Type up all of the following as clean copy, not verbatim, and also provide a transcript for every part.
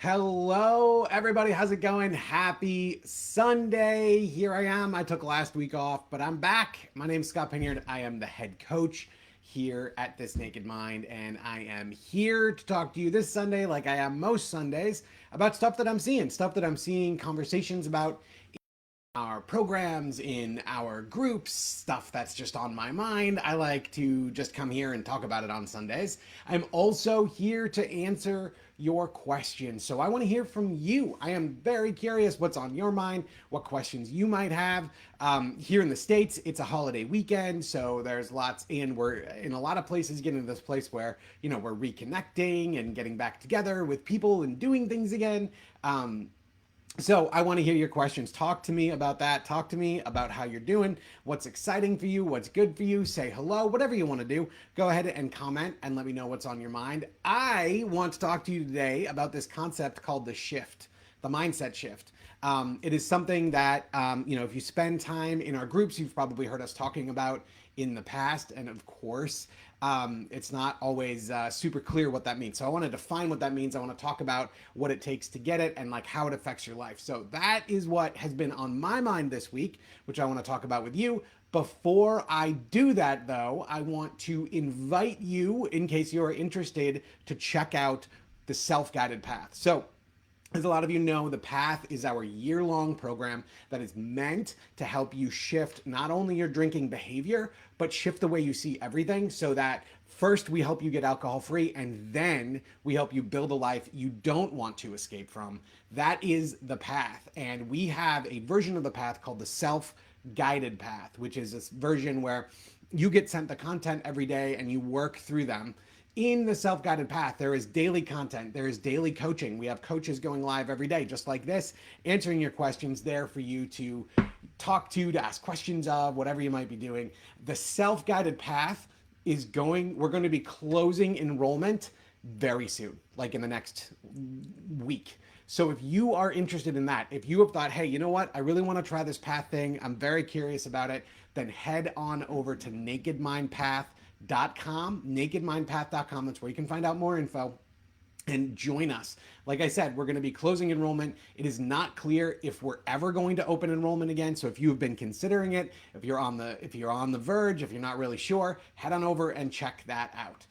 Hello, everybody. How's it going? Happy Sunday. Here I am. I took last week off, but I'm back. My name is Scott Pinyard. I am the head coach here at This Naked Mind, and I am here to talk to you this Sunday, like I am most Sundays, about stuff that I'm seeing, conversations about our programs, in our groups, stuff that's just on my mind. I like to just come here and talk about it on Sundays. I'm also here to answer your questions. So I want to hear from you. I am very curious what's on your mind, what questions you might have. Here in the States, it's a holiday weekend, so there's lots, and we're in a lot of places getting to this place where, we're reconnecting and getting back together with people and doing things again. So I want to hear your questions. Talk to me about that. Talk to me about how you're doing, what's exciting for you, what's good for you. Say hello, whatever you want to do. Go ahead and comment and let me know what's on your mind. I want to talk to you today about this concept called the shift, the mindset shift. It is something that, if you spend time in our groups, you've probably heard us talking about in the past. And of course, it's not always super clear what that means. So I want to define what that means. I want to talk about what it takes to get it and like how it affects your life. So that is what has been on my mind this week, which I want to talk about with you. Before I do that, though, I want to invite you, in case you're interested, to check out the self-guided path. So as a lot of you know, the Path is our year-long program that is meant to help you shift not only your drinking behavior, but shift the way you see everything, so that first we help you get alcohol-free, and then we help you build a life you don't want to escape from. That is the Path. And we have a version of the Path called the Self-Guided Path, which is this version where you get sent the content every day and you work through them. In the self-guided path, there is daily content, there is daily coaching. We have coaches going live every day, just like this, answering your questions, there for you to talk to ask questions of, whatever you might be doing. The self-guided path we're going to be closing enrollment very soon, like in the next week. So if you are interested in that, if you have thought, hey, you know what, I really want to try this path thing, I'm very curious about it, then head on over to nakedmindpath.com. That's where you can find out more info and join us. Like I said, we're going to be closing enrollment. It is not clear if we're ever going to open enrollment again. So if you've been considering it, if you're on the verge, if you're not really sure, head on over and check that out.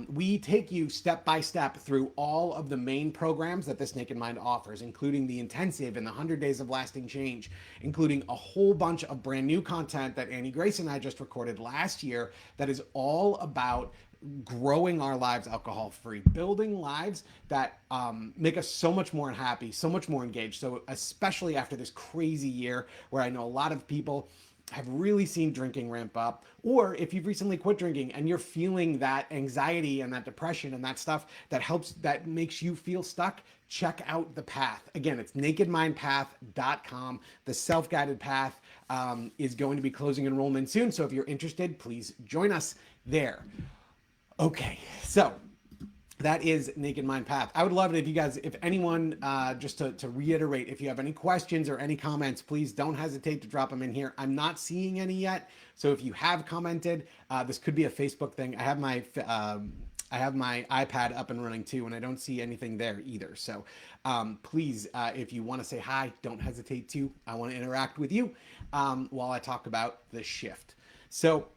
We take you step by step through all of the main programs that This Naked Mind offers, including the intensive and the 100 days of lasting change, including a whole bunch of brand new content that Annie Grace and I just recorded last year that is all about growing our lives alcohol free, building lives that make us so much more happy, so much more engaged. So especially after this crazy year where I know a lot of people have really seen drinking ramp up, or if you've recently quit drinking and you're feeling that anxiety and that depression and that stuff that makes you feel stuck, check out the path. Again, it's nakedmindpath.com. The self-guided path is going to be closing enrollment soon. So if you're interested, please join us there. Okay, so that is Naked Mind Path. I would love it if you guys, if anyone, just to reiterate, if you have any questions or any comments, please don't hesitate to drop them in here. I'm not seeing any yet, so if you have commented, this could be a Facebook thing. I have my iPad up and running too, and I don't see anything there either. So please, if you want to say hi, don't hesitate to. I want to interact with you while I talk about the shift. So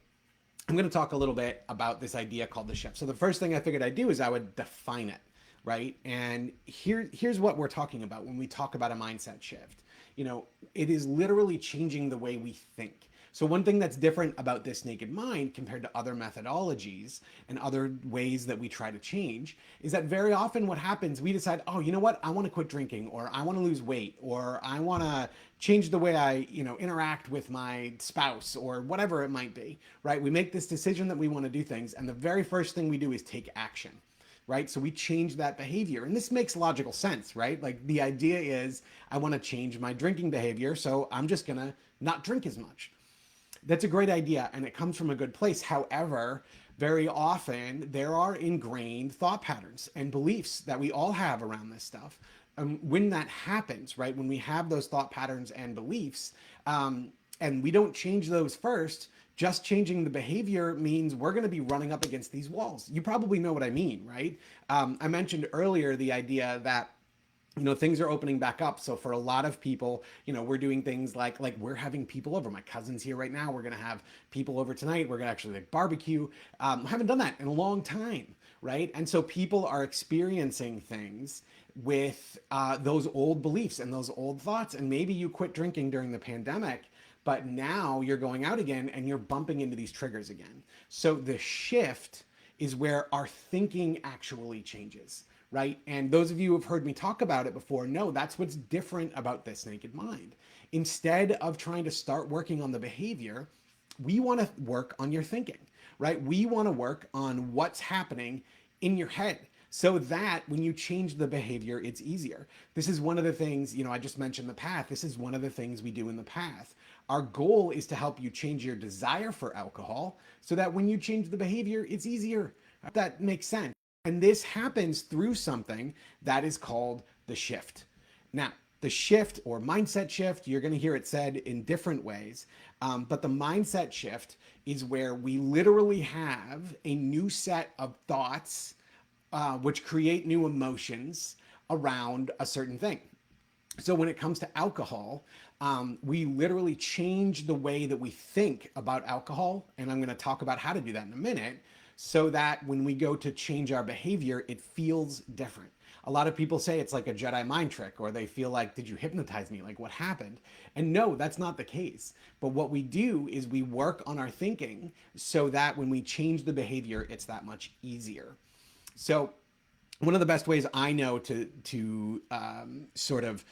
I'm going to talk a little bit about this idea called the shift. So the first thing I figured I'd do is I would define it, right? And here's what we're talking about when we talk about a mindset shift. It is literally changing the way we think. So one thing that's different about This Naked Mind compared to other methodologies and other ways that we try to change is that very often what happens, we decide, oh, you know what? I want to quit drinking, or I want to lose weight, or I want to change the way I, interact with my spouse, or whatever it might be, right? We make this decision that we want to do things, and the very first thing we do is take action. Right? So we change that behavior. And this makes logical sense, right? Like the idea is I want to change my drinking behavior, so I'm just going to not drink as much. That's a great idea, and it comes from a good place. However, very often there are ingrained thought patterns and beliefs that we all have around this stuff. When that happens, right, when we have those thought patterns and beliefs, and we don't change those first, just changing the behavior means we're going to be running up against these walls. You probably know what I mean, right? I mentioned earlier the idea that things are opening back up. So for a lot of people, we're doing things like we're having people over. My cousin's here right now. We're gonna have people over tonight. We're gonna actually like barbecue. I haven't done that in a long time, right? And so people are experiencing things with those old beliefs and those old thoughts. And maybe you quit drinking during the pandemic, but now you're going out again and you're bumping into these triggers again. So the shift is where our thinking actually changes, right? And those of you who have heard me talk about it before know that's what's different about This Naked Mind. Instead of trying to start working on the behavior, we want to work on your thinking, right? We want to work on what's happening in your head so that when you change the behavior, it's easier. This is one of the things, I just mentioned the path. This is one of the things we do in the path. Our goal is to help you change your desire for alcohol so that when you change the behavior, it's easier. That makes sense. And this happens through something that is called the shift. Now, the shift or mindset shift, you're going to hear it said in different ways, but the mindset shift is where we literally have a new set of thoughts which create new emotions around a certain thing. So when it comes to alcohol, we literally change the way that we think about alcohol, and I'm going to talk about how to do that in a minute, so that when we go to change our behavior, it feels different. A lot of people say it's like a Jedi mind trick, or they feel like, did you hypnotize me? Like, what happened? And no, that's not the case. But what we do is we work on our thinking so that when we change the behavior, it's that much easier. So one of the best ways I know to sort of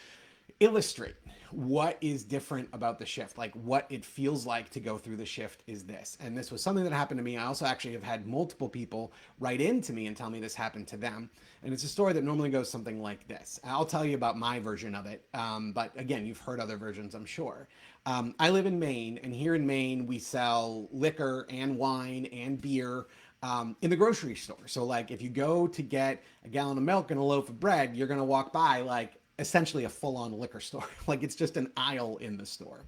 illustrate what is different about the shift, like what it feels like to go through the shift, is this. And this was something that happened to me. I also actually have had multiple people write into me and tell me this happened to them. And it's a story that normally goes something like this. I'll tell you about my version of it. But again, you've heard other versions, I'm sure. I live in Maine, and here in Maine, we sell liquor and wine and beer in the grocery store. So like if you go to get a gallon of milk and a loaf of bread, you're going to walk by like essentially a full-on liquor store. Like it's just an aisle in the store.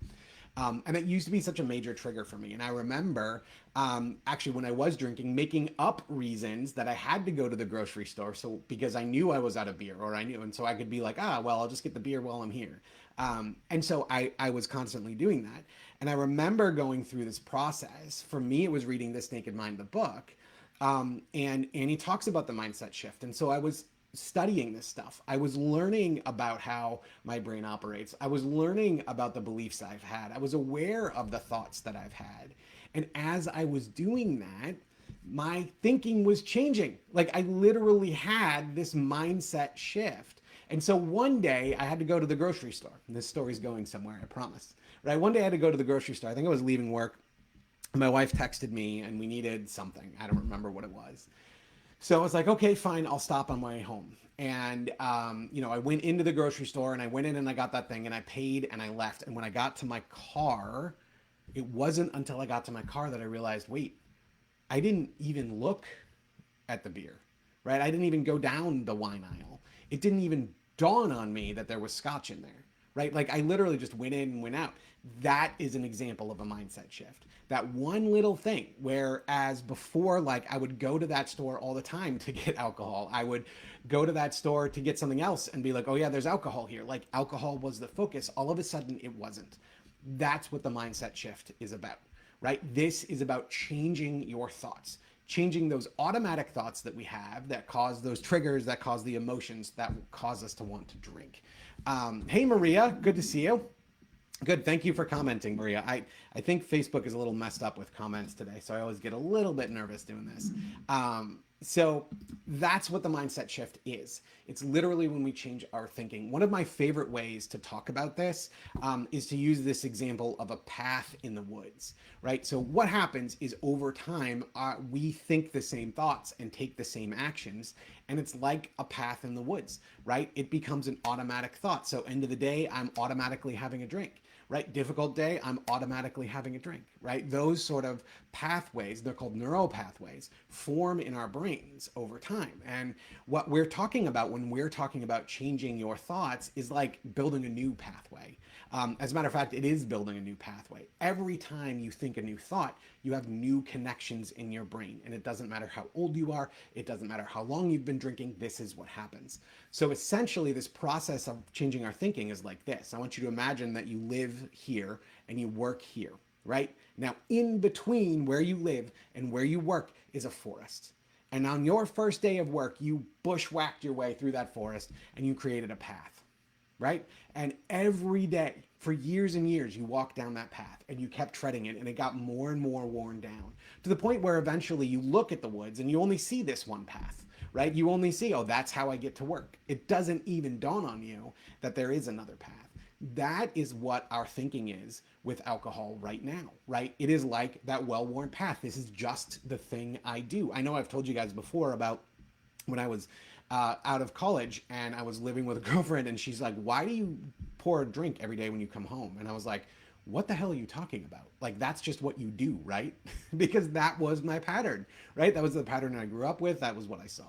And it used to be such a major trigger for me. And I remember actually when I was drinking, making up reasons that I had to go to the grocery store. So because I knew I was out of beer, or I knew, and so I could be like, well, I'll just get the beer while I'm here. And so I was constantly doing that. And I remember going through this process. For me, it was reading This Naked Mind, the book. And he talks about the mindset shift. And so I was studying this stuff. I was learning about how my brain operates. I was learning about the beliefs I've had. I was aware of the thoughts that I've had. And as I was doing that, my thinking was changing. Like I literally had this mindset shift. And so one day I had to go to the grocery store. And this story's going somewhere, I promise. Right? One day I had to go to the grocery store. I think I was leaving work. My wife texted me and we needed something. I don't remember what it was. So I was like, okay, fine, I'll stop on my way home. And, I went into the grocery store and I went in and I got that thing and I paid and I left. And when I got to my car, it wasn't until I got to my car that I realized, wait, I didn't even look at the beer, right? I didn't even go down the wine aisle. It didn't even dawn on me that there was scotch in there, right? Like I literally just went in and went out. That is an example of a mindset shift. That one little thing, whereas before, like I would go to that store all the time to get alcohol. I would go to that store to get something else and be like, oh yeah, there's alcohol here. Like alcohol was the focus. All of a sudden it wasn't. That's what the mindset shift is about, right? This is about changing your thoughts, changing those automatic thoughts that we have that cause those triggers, that cause the emotions that cause us to want to drink. Hey, Maria, good to see you. Good. Thank you for commenting, Maria. I think Facebook is a little messed up with comments today, so I always get a little bit nervous doing this. So that's what the mindset shift is. It's literally when we change our thinking. One of my favorite ways to talk about this is to use this example of a path in the woods, right? So what happens is over time, we think the same thoughts and take the same actions, and it's like a path in the woods, right? It becomes an automatic thought. So end of the day, I'm automatically having a drink. Right? Difficult day, I'm automatically having a drink, right? Those sort of pathways, they're called neural pathways, form in our brains over time. And what we're talking about when we're talking about changing your thoughts is like building a new pathway. As a matter of fact, it is building a new pathway. Every time you think a new thought, you have new connections in your brain. And it doesn't matter how old you are. It doesn't matter how long you've been drinking, this is what happens. So essentially, this process of changing our thinking is like this. I want you to imagine that you live here and you work here, right? Now, in between where you live and where you work is a forest. And on your first day of work, you bushwhacked your way through that forest and you created a path, right? And every day for years and years, you walked down that path and you kept treading it and it got more and more worn down to the point where eventually you look at the woods and you only see this one path, right? You only see, oh, that's how I get to work. It doesn't even dawn on you that there is another path. That is what our thinking is with alcohol right now, right? It is like that well-worn path. This is just the thing I do. I know I've told you guys before about when I was out of college and I was living with a girlfriend, and she's like, why do you pour a drink every day when you come home? And I was like, what the hell are you talking about? Like, that's just what you do, right? Because that was my pattern, right? That was the pattern I grew up with. That was what I saw.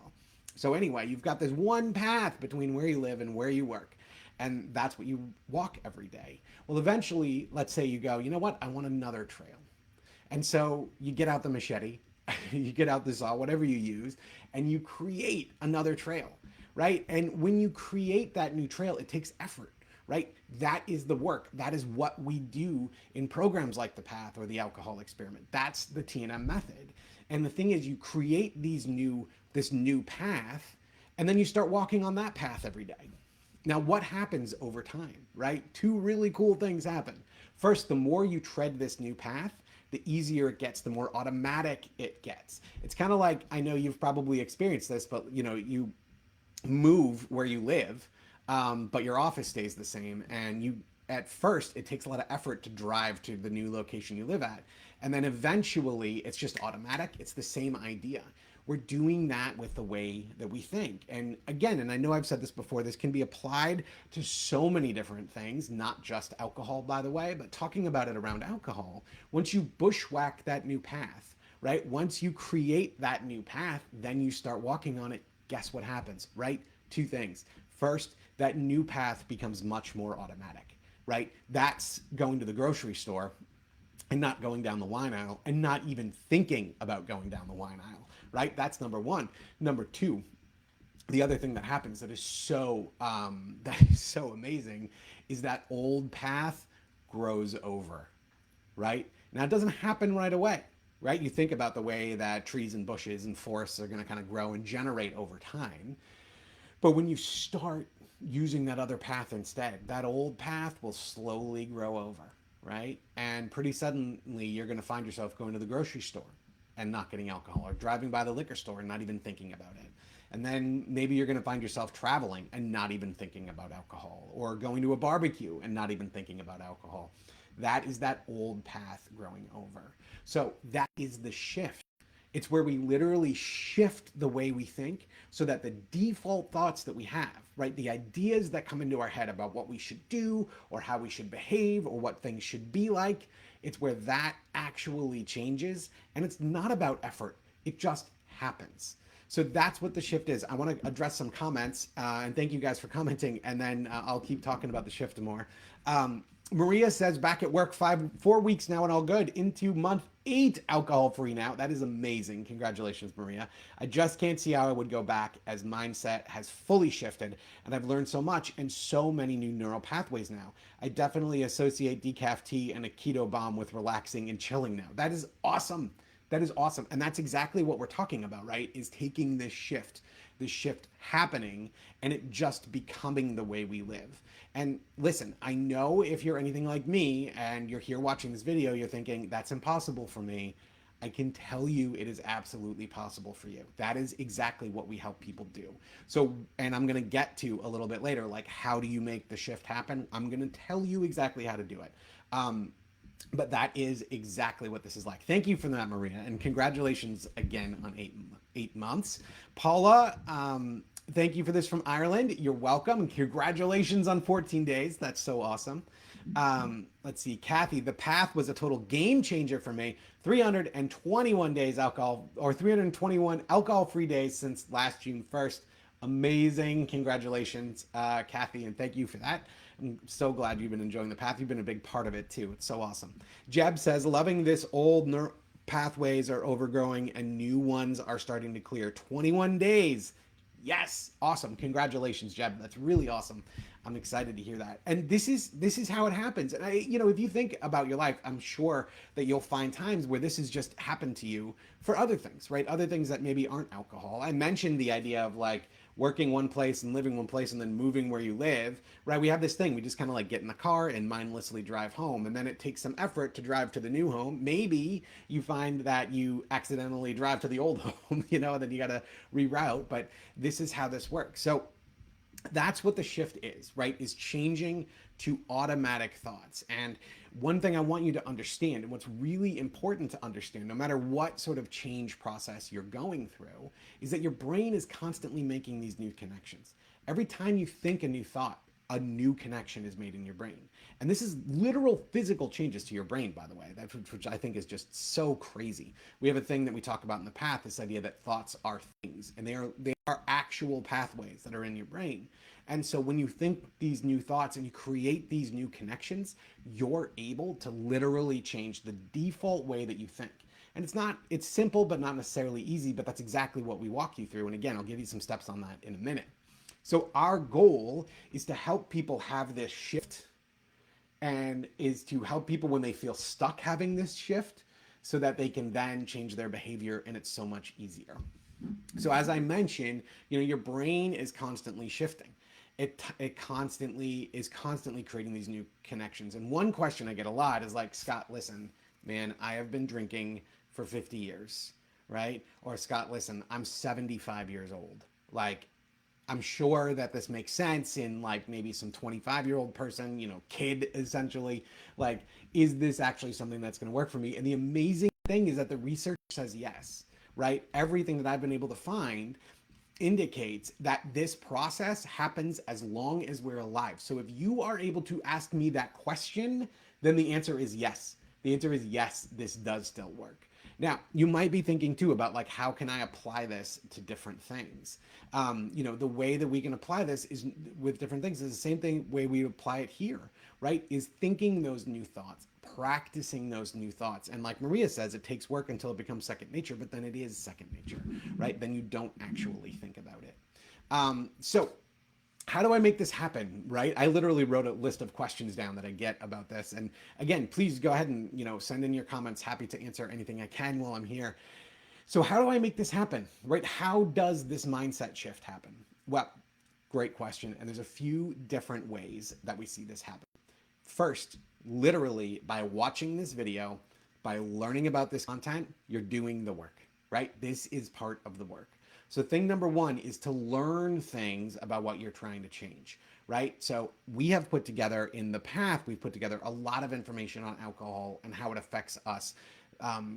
So anyway, you've got this one path between where you live and where you work. And that's what you walk every day. Well, eventually, let's say you go, you know what? I want another trail. And so you get out the machete, you get out the saw, whatever you use, and you create another trail, right? And when you create that new trail, it takes effort, right? That is the work. That is what we do in programs like The Path or the Alcohol Experiment. That's the T&M method. And the thing is, you create this new path, and then you start walking on that path every day. Now, what happens over time, right? Two really cool things happen. First, the more you tread this new path, the easier it gets, the more automatic it gets. It's kind of like, I know you've probably experienced this, but you move where you live, but your office stays the same. And at first, it takes a lot of effort to drive to the new location you live at. And then eventually, it's just automatic. It's the same idea. We're doing that with the way that we think. And again, and I know I've said this before, this can be applied to so many different things, not just alcohol, by the way, but talking about it around alcohol. Once you bushwhack that new path, right? Once you create that new path, then you start walking on it. Guess what happens, right? Two things. First, that new path becomes much more automatic, right? That's going to the grocery store and not going down the wine aisle and not even thinking about going down the wine aisle, right? That's number one. Number two, the other thing that happens that is so amazing is that old path grows over, right? Now, it doesn't happen right away, right? You think about the way that trees and bushes and forests are going to kind of grow and generate over time. But when you start using that other path instead, that old path will slowly grow over, right? And pretty suddenly you're going to find yourself going to the grocery store and not getting alcohol, or driving by the liquor store and not even thinking about it. And then maybe you're going to find yourself traveling and not even thinking about alcohol, or going to a barbecue and not even thinking about alcohol. That is that old path growing over. So that is the shift. It's where we literally shift the way we think so that the default thoughts that we have, right? The ideas that come into our head about what we should do or how we should behave or what things should be like, it's where that actually changes. And it's not about effort. It just happens. So that's what the shift is. I want to address some comments, and thank you guys for commenting, and then I'll keep talking about the shift more. Maria says, back at work 4 weeks now and all good. Into month 8 alcohol-free now. That is amazing. Congratulations, Maria. I just can't see how I would go back, as mindset has fully shifted and I've learned so much and so many new neural pathways now. I definitely associate decaf tea and a keto bomb with relaxing and chilling now. That is awesome. That is awesome. And that's exactly what we're talking about, right? Is taking this shift happening and it just becoming the way we live. And listen, I know if you're anything like me and you're here watching this video, you're thinking, that's impossible for me. I can tell you it is absolutely possible for you. That is exactly what we help people do. So, and I'm going to get to a little bit later, like, how do you make the shift happen? I'm going to tell you exactly how to do it. But that is exactly what this is like. Thank you for that, Maria. And congratulations again on eight months. Paula, thank you for this from Ireland. You're welcome. And congratulations on 14 days. That's so awesome. Let's see. Kathy, the path was a total game changer for me. 321 days alcohol, or 321 alcohol-free days since last June 1st. Amazing. Congratulations, Kathy, and thank you for that. I'm so glad you've been enjoying the path. You've been a big part of it too. It's so awesome. Jeb says, loving this old pathways are overgrowing and new ones are starting to clear. 21 days. Yes, awesome. Congratulations, Jeb. That's really awesome. I'm excited to hear that. And this is how it happens. And if you think about your life, I'm sure that you'll find times where this has just happened to you for other things, right? Other things that maybe aren't alcohol. I mentioned the idea of like working one place and living one place and then moving where you live, right? We have this thing. We just kind of like get in the car and mindlessly drive home. And then it takes some effort to drive to the new home. Maybe you find that you accidentally drive to the old home, then you got to reroute. But this is how this works. So that's what the shift is, right? Is changing to automatic thoughts. And one thing I want you to understand, and what's really important to understand, no matter what sort of change process you're going through, is that your brain is constantly making these new connections. Every time you think a new thought, a new connection is made in your brain. And this is literal physical changes to your brain, by the way, which I think is just so crazy. We have a thing that we talk about in the path, this idea that thoughts are things, and they are actual pathways that are in your brain. And so when you think these new thoughts and you create these new connections, you're able to literally change the default way that you think. And it's simple, but not necessarily easy, but that's exactly what we walk you through. And again, I'll give you some steps on that in a minute. So our goal is to help people have this shift, and is to help people when they feel stuck having this shift so that they can then change their behavior, and it's so much easier. So as I mentioned, your brain is constantly shifting. It constantly creating these new connections. And one question I get a lot is like, Scott, listen, man, I have been drinking for 50 years, right? Or Scott, listen, I'm 75 years old. Like, I'm sure that this makes sense in like maybe some 25-year-old person, kid essentially. Like, is this actually something that's going to work for me? And the amazing thing is that the research says yes, right? Everything that I've been able to find indicates that this process happens as long as we're alive. So if you are able to ask me that question, then the answer is yes. The answer is yes, this does still work. Now, you might be thinking too about like, how can I apply this to different things? The way that we can apply this is with different things is the same thing way we apply it here, right? Is thinking those new thoughts, practicing those new thoughts. And like Maria says, it takes work until it becomes second nature, but then it is second nature, right? Then you don't actually think about it. So how do I make this happen, right? I literally wrote a list of questions down that I get about this. And again, please go ahead and, send in your comments. Happy to answer anything I can while I'm here. So how do I make this happen, right? How does this mindset shift happen? Well, great question. And there's a few different ways that we see this happen. First, literally by watching this video, by learning about this content, you're doing the work, right? This is part of the work. So thing number one is to learn things about what you're trying to change, right? So we have put together in the path, we've put together a lot of information on alcohol and how it affects us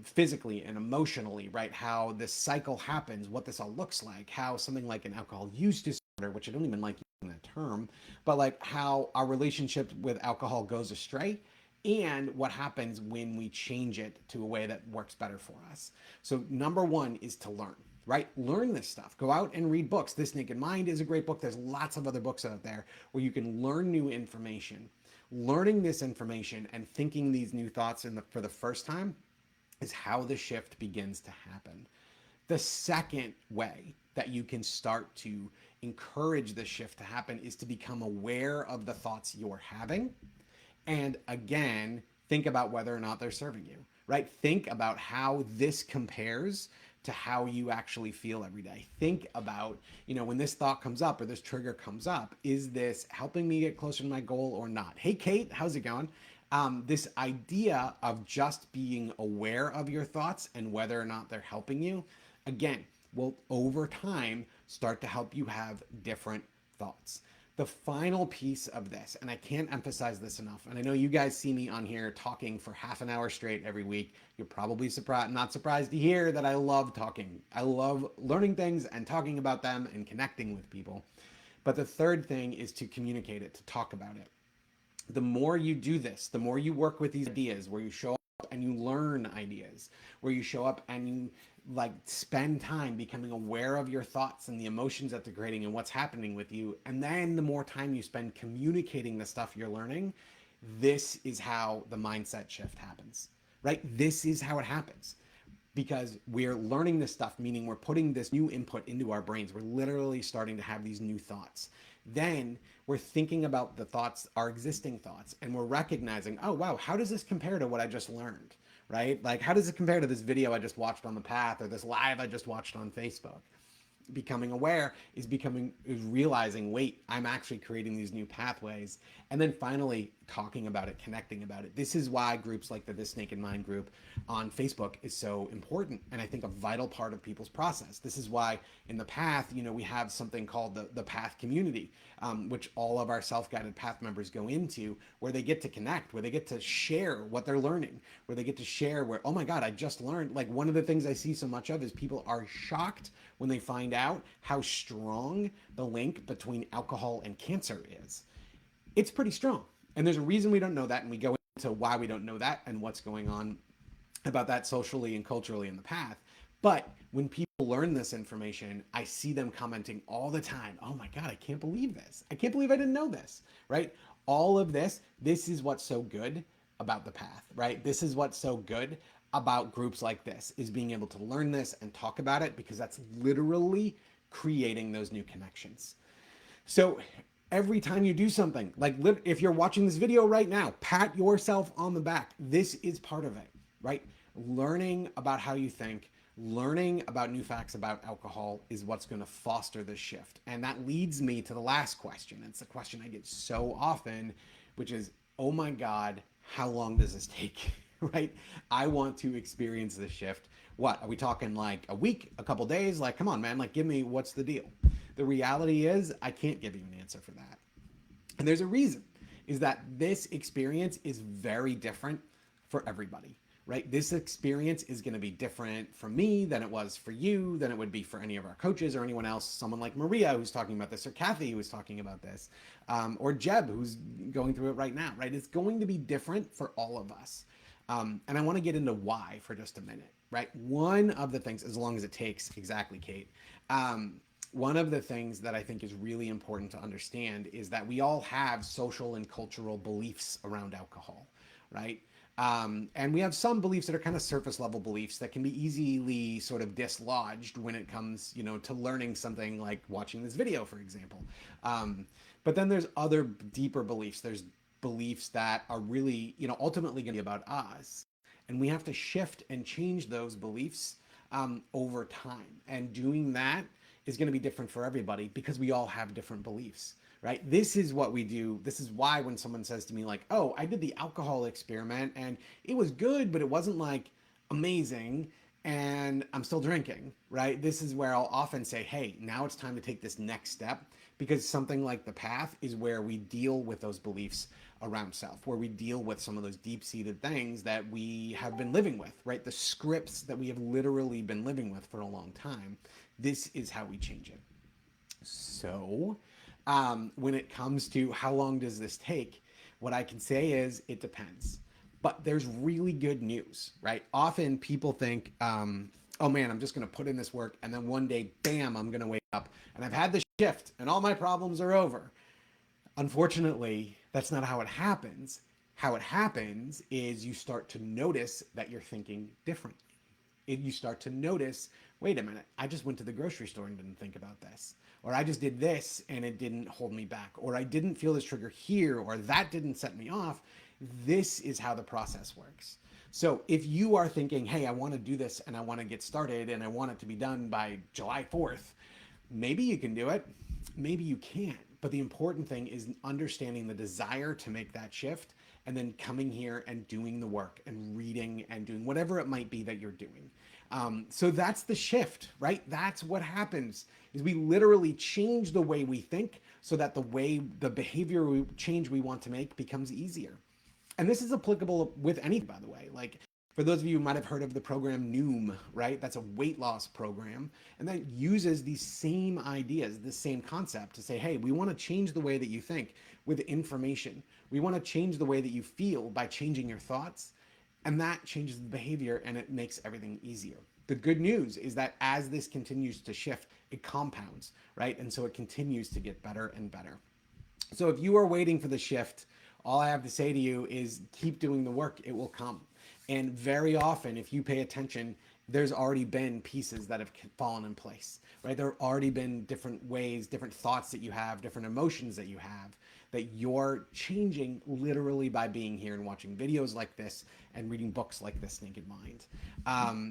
physically and emotionally, right? How this cycle happens, what this all looks like, how something like an alcohol use disorder, which I don't even like using that term, but like how our relationship with alcohol goes astray and what happens when we change it to a way that works better for us. So number one is to learn, right? Learn this stuff. Go out and read books. This Naked Mind is a great book. There's lots of other books out there where you can learn new information. Learning this information and thinking these new thoughts for the first time is how the shift begins to happen. The second way that you can start to encourage the shift to happen is to become aware of the thoughts you're having. And again, think about whether or not they're serving you, right? Think about how this compares to how you actually feel every day. Think about, when this thought comes up or this trigger comes up, is this helping me get closer to my goal or not? Hey, Kate, how's it going? This idea of just being aware of your thoughts and whether or not they're helping you, again, will over time start to help you have different thoughts. The final piece of this, and I can't emphasize this enough, and I know you guys see me on here talking for half an hour straight every week. You're probably not surprised to hear that I love talking. I love learning things and talking about them and connecting with people. But the third thing is to communicate it, to talk about it. The more you do this, the more you work with these ideas where you show up and you learn ideas, where you show up and you spend time becoming aware of your thoughts and the emotions that they're creating and what's happening with you. And then the more time you spend communicating the stuff you're learning, this is how the mindset shift happens, right? This is how it happens. because we're learning this stuff, meaning we're putting this new input into our brains. We're literally starting to have these new thoughts. Then we're thinking about the thoughts, our existing thoughts, and we're recognizing, oh, wow, how does this compare to what I just learned? Right? Like, how does it compare to this video I just watched on the path or this live I just watched on Facebook? Becoming aware is realizing, wait, I'm actually creating these new pathways, and then finally talking about it, connecting about it. This is why groups like the This Naked Mind group on Facebook is so important, and I think a vital part of people's process. This is why in the path, we have something called the path community, which all of our self-guided path members go into, where they get to connect, where they get to share what they're learning, where they get to share where, oh my god, I just learned. Like, one of the things I see so much of is people are shocked when they find out how strong the link between alcohol and cancer is. It's pretty strong. And there's a reason we don't know that, and we go into why we don't know that and what's going on about that socially and culturally in the path. But when people learn this information, I see them commenting all the time, oh my god, I can't believe this. I can't believe I didn't know this, right? All of this is what's so good about the path, right? This is what's so good about groups like this, is being able to learn this and talk about it, because that's literally creating those new connections. So every time you do something, like if you're watching this video right now, pat yourself on the back. This is part of it, right? Learning about how you think, learning about new facts about alcohol is what's going to foster this shift. And that leads me to the last question. It's a question I get so often, which is, oh my God, how long does this take? Right? I want to experience this shift. What are we talking, like a week, a couple days? Like, come on, man, like, give me, what's the deal? The reality is I can't give you an answer for that. And there's a reason, is that this experience is very different for everybody, right? This experience is going to be different for me than it was for you, than it would be for any of our coaches or anyone else. Someone like Maria, who's talking about this, or Kathy, who's talking about this, or Jeb, who's going through it right now, right? It's going to be different for all of us. And I want to get into why for just a minute, right? One of the things, as long as it takes, exactly, Kate. One of the things that I think is really important to understand is that we all have social and cultural beliefs around alcohol, right? And we have some beliefs that are kind of surface level beliefs that can be easily sort of dislodged when it comes, to learning something like watching this video, for example. But then there's other deeper beliefs. There's beliefs that are really, ultimately going to be about us. And we have to shift and change those beliefs over time. And doing that is going to be different for everybody, because we all have different beliefs, right? This is what we do. This is why when someone says to me like, oh, I did the alcohol experiment and it was good, but it wasn't like amazing, and I'm still drinking, right? This is where I'll often say, hey, now it's time to take this next step, because something like the path is where we deal with those beliefs around self, where we deal with some of those deep-seated things that we have been living with, right? The scripts that we have literally been living with for a long time. This is how we change it. So when it comes to how long does this take, what I can say is it depends. But there's really good news, right? Often people think, oh man, I'm just going to put in this work, and then one day, bam, I'm going to wake up and I've had the shift and all my problems are over. Unfortunately, that's not how it happens. How it happens is you start to notice that you're thinking differently. You start to notice, wait a minute, I just went to the grocery store and didn't think about this. Or I just did this and it didn't hold me back. Or I didn't feel this trigger here, or that didn't set me off. This is how the process works. So if you are thinking, hey, I want to do this and I want to get started and I want it to be done by July 4th, maybe you can do it, maybe you can't. But the important thing is understanding the desire to make that shift, and then coming here and doing the work and reading and doing whatever it might be that you're doing. So that's the shift, right? That's what happens, is we literally change the way we think so that the behavior change we want to make becomes easier. And this is applicable with anything, by the way. Like, for those of you who might have heard of the program Noom, right? That's a weight loss program. And that uses these same ideas, this same concept to say, hey, we want to change the way that you think with information. We want to change the way that you feel by changing your thoughts. And that changes the behavior and it makes everything easier. The good news is that as this continues to shift, it compounds, right? And so it continues to get better and better. So if you are waiting for the shift, all I have to say to you is keep doing the work. It will come. And very often, if you pay attention, there's already been pieces that have fallen in place, right? There have already been different ways, different thoughts that you have, different emotions that you have that you're changing literally by being here and watching videos like this and reading books like this Naked Mind.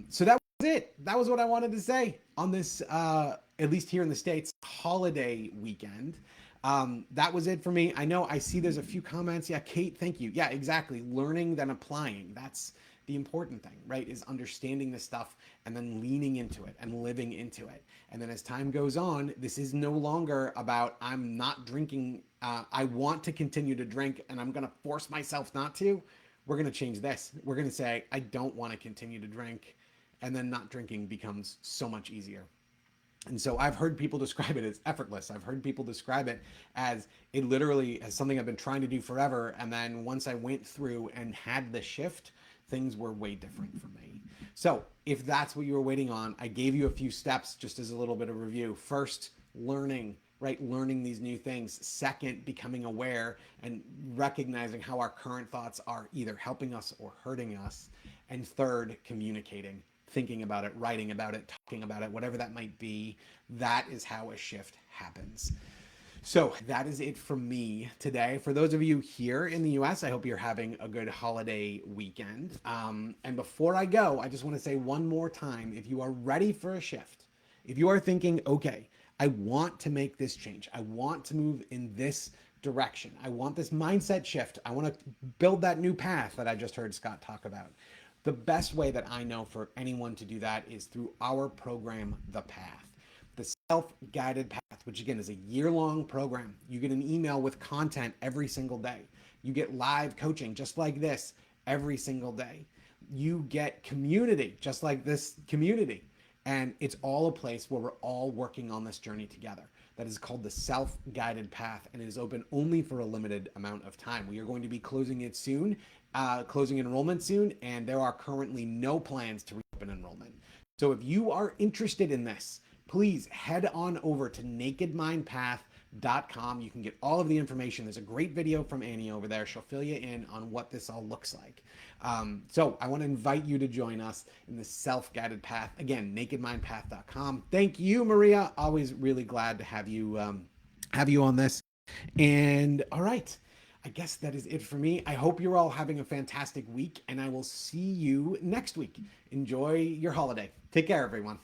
So that was it. That was what I wanted to say on this, at least here in the States, holiday weekend. That was it for me. I know I see there's a few comments. Yeah, Kate, thank you. Yeah, exactly. Learning then applying. That's the important thing, right? Is understanding this stuff and then leaning into it and living into it. And then as time goes on, this is no longer about I'm not drinking. I want to continue to drink and I'm going to force myself not to. We're going to change this. We're going to say, I don't want to continue to drink. And then not drinking becomes so much easier. And so I've heard people describe it as effortless. I've heard people describe it as it literally as something I've been trying to do forever. And then once I went through and had the shift, things were way different for me. So if that's what you were waiting on, I gave you a few steps just as a little bit of review. First, learning, right? Learning these new things. Second, becoming aware and recognizing how our current thoughts are either helping us or hurting us. And third, communicating, thinking about it, writing about it, talking about it, whatever that might be. That is how a shift happens. So that is it from me today. For those of you here in the US, I hope you're having a good holiday weekend. And before I go, I just want to say one more time, if you are ready for a shift, if you are thinking, okay, I want to make this change, I want to move in this direction, I want this mindset shift, I want to build that new path that I just heard Scott talk about. The best way that I know for anyone to do that is through our program, The Path. The self-guided path, which again is a year-long program. You get an email with content every single day. You get live coaching just like this every single day. You get community just like this community. And it's all a place where we're all working on this journey together. That is called the self-guided path, and it is open only for a limited amount of time. We are going to be closing it soon, closing enrollment soon, and there are currently no plans to reopen enrollment. So if you are interested in this, please head on over to nakedmindpath.com. You can get all of the information. There's a great video from Annie over there. She'll fill you in on what this all looks like. So I want to invite you to join us in the self-guided path. Again, nakedmindpath.com. Thank you, Maria. Always really glad to have you on this. And all right, I guess that is it for me. I hope you're all having a fantastic week, and I will see you next week. Enjoy your holiday. Take care, everyone.